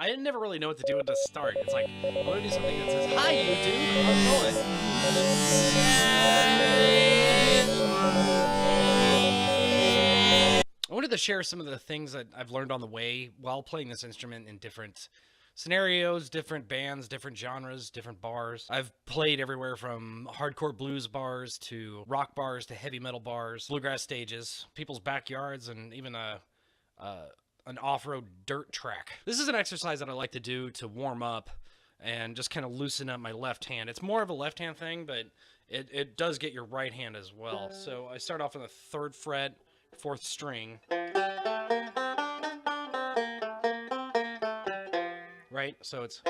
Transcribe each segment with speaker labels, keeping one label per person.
Speaker 1: I didn't never really know what to do at the start. It's like, I want to do something that says, "Hi, YouTube, how's it going?" I wanted to share some of the things that I've learned on the way while playing this instrument in different scenarios, different bands, different genres, different bars. I've played everywhere from hardcore blues bars to rock bars to heavy metal bars, bluegrass stages, people's backyards, and even an off-road dirt track. This is an exercise that I like to do to warm up and just kind of loosen up my left hand. It's more of a left hand thing, but it does get your right hand as well. So I start off on the 3rd fret, 4th string. Right? So it's...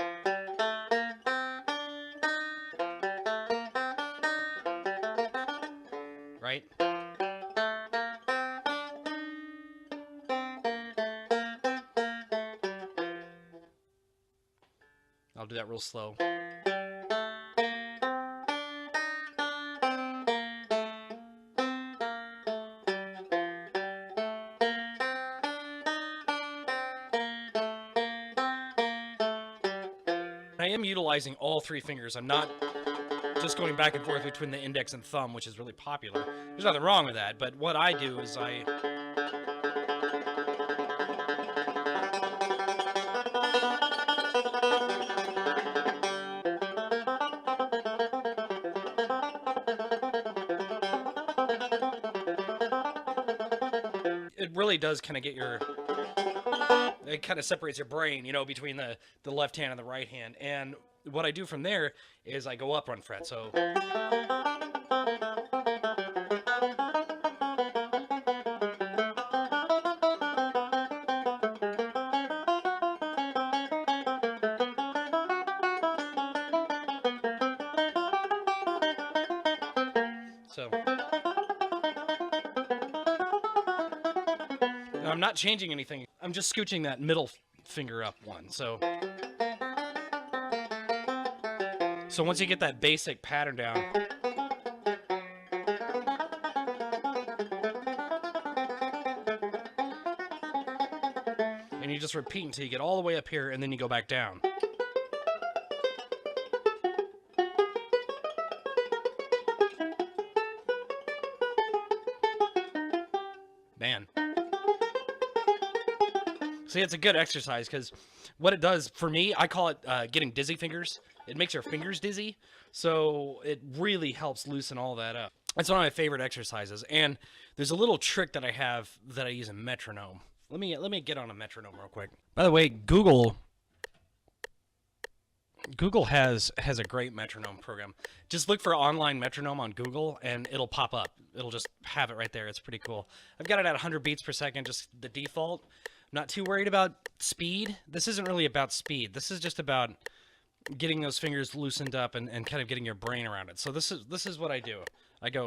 Speaker 1: Right? I'll do that real slow. I am utilizing all 3 fingers. I'm not just going back and forth between the index and thumb, which is really popular. There's nothing wrong with that, but what I do is it really does kind of get your... It kind of separates your brain, you know, between the left hand and the right hand. And what I do from there is I go up 1 fret. So... So... Now, I'm not changing anything. I'm just scooching that middle finger up 1. So once you get that basic pattern down, and you just repeat until you get all the way up here, and then you go back down. Man. See, it's a good exercise because what it does for me, I call it getting dizzy fingers. It makes your fingers dizzy, so it really helps loosen all that up. That's one of my favorite exercises, and there's a little trick that I have that I use a metronome. Let me get on a metronome real quick. By the way, Google has a great metronome program. Just look for online metronome on Google, and it'll pop up. It'll just have it right there. It's pretty cool. I've got it at 100 beats per second, just the default. Not too worried about speed. This isn't really about speed. This is just about getting those fingers loosened up and kind of getting your brain around it. So this is what I do. I go...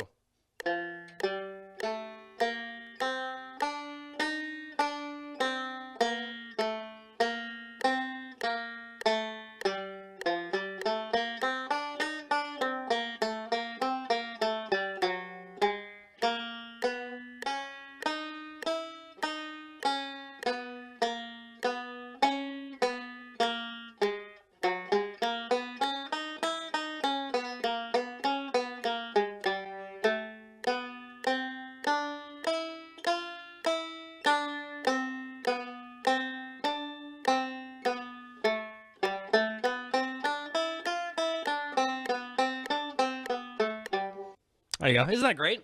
Speaker 1: There you go. Isn't that great?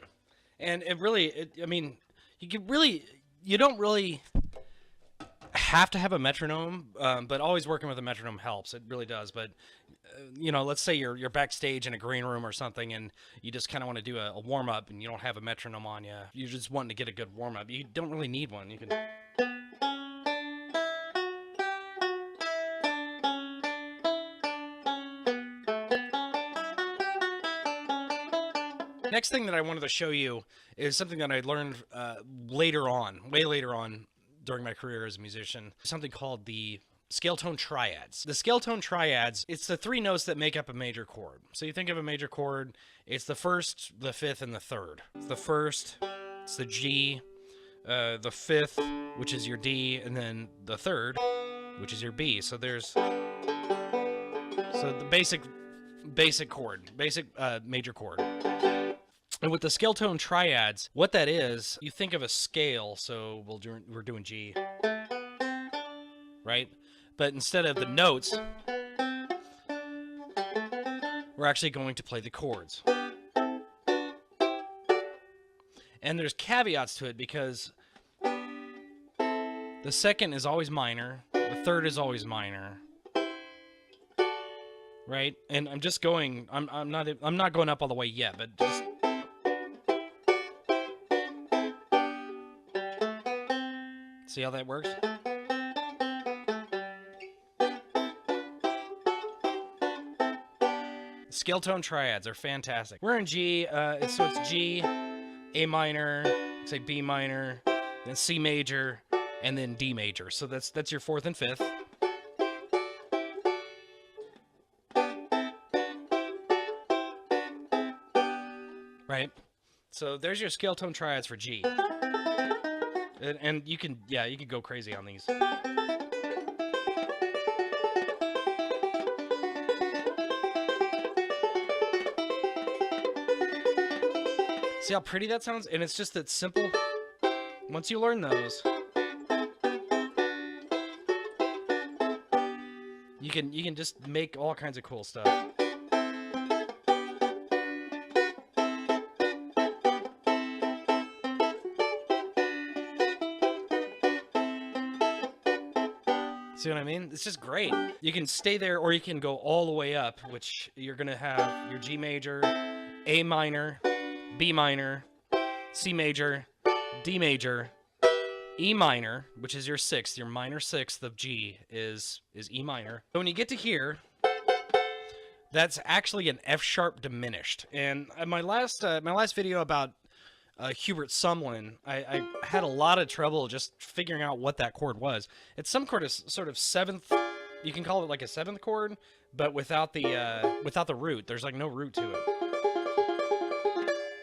Speaker 1: And it really, I mean, you don't really have to have a metronome, but always working with a metronome helps. It really does. But, you know, let's say you're backstage in a green room or something, and you just kind of want to do a warm-up, and you don't have a metronome on you. You're just wanting to get a good warm-up. You don't really need one. You can... Next thing that I wanted to show you is something that I learned later on, way later on during my career as a musician, something called the scale tone triads. The scale tone triads, it's the 3 notes that make up a major chord. So you think of a major chord, it's the 1st, the 5th, and the 3rd. It's the 1st, it's the G, the 5th, which is your D, and then the 3rd, which is your B. So there's the basic chord, basic major chord. And with the scale tone triads, what that is, you think of a scale. So we're doing G, right? But instead of the notes, we're actually going to play the chords. And there's caveats to it because the second is always minor, the third is always minor, right? And I'm just going. I'm not going up all the way yet, but just. See how that works? Scale tone triads are fantastic. We're in G, so it's G, A minor, say B minor, then C major, and then D major. So that's your fourth and fifth. Right? So there's your scale tone triads for G. And you can go crazy on these. See how pretty that sounds? And it's just that simple. Once you learn those, you can just make all kinds of cool stuff. See what I mean? It's just great. You can stay there or you can go all the way up, which you're going to have your G major, A minor, B minor, C major, D major, E minor, which is your sixth, your minor sixth of G is E minor. So when you get to here, that's actually an F sharp diminished. And my last video about Hubert Sumlin, I had a lot of trouble just figuring out what that chord was. It's some chord is sort of seventh. You can call it like a seventh chord, but without the root. There's like no root to it.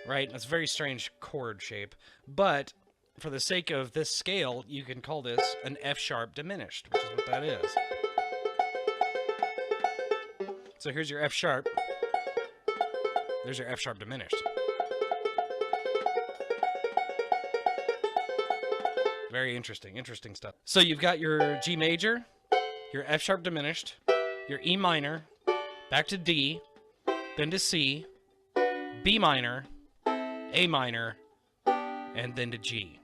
Speaker 1: Right? It's a very strange chord shape. But for the sake of this scale, you can call this an F sharp diminished, which is what that is. So here's your F sharp. There's your F sharp diminished. Very interesting stuff. So you've got your G major, your F sharp diminished, your E minor, back to D, then to C, B minor, A minor, and then to G.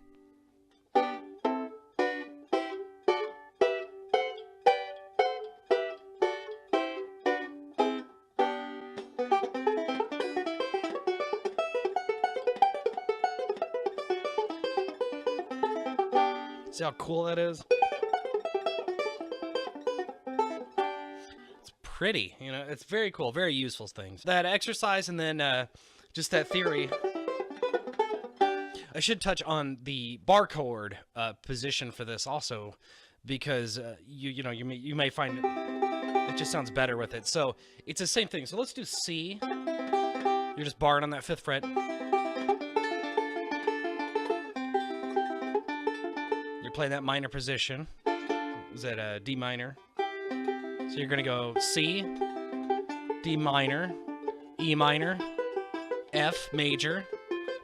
Speaker 1: See how cool that is? It's pretty, you know, it's very cool, very useful things. That exercise and then just that theory. I should touch on the bar chord position for this also, because you may find it just sounds better with it. So it's the same thing. So let's do C. You're just barring on that fifth fret. Play that minor position. Is that D minor? So you're gonna go C, D minor, E minor, F major,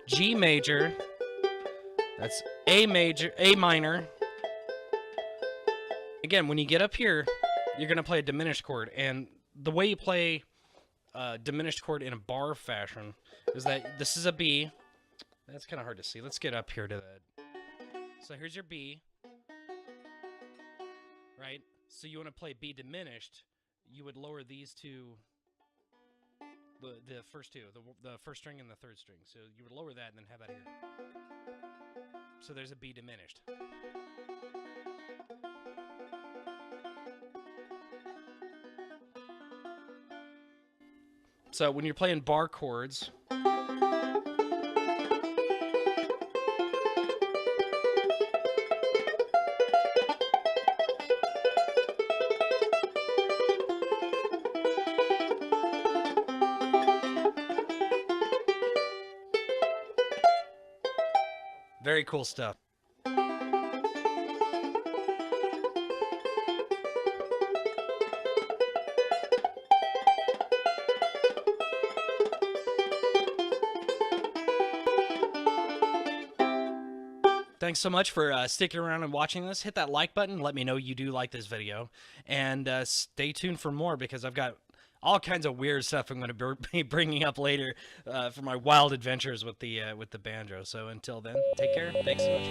Speaker 1: G major. That's A major, A minor. Again, when you get up here, you're gonna play a diminished chord, and the way you play a diminished chord in a bar fashion is that this is a B. That's kind of hard to see. Let's get up here to that. So here's your B, right? So you want to play B diminished, you would lower these two, the first two, the first string and the third string. So you would lower that and then have that here. So there's a B diminished. So when you're playing bar chords, very cool stuff. Thanks so much for sticking around and watching this. Hit that like button. Let me know you do like this video. And stay tuned for more, because I've got all kinds of weird stuff I'm going to be bringing up later for my wild adventures with the banjo. So until then, take care. Thanks so much.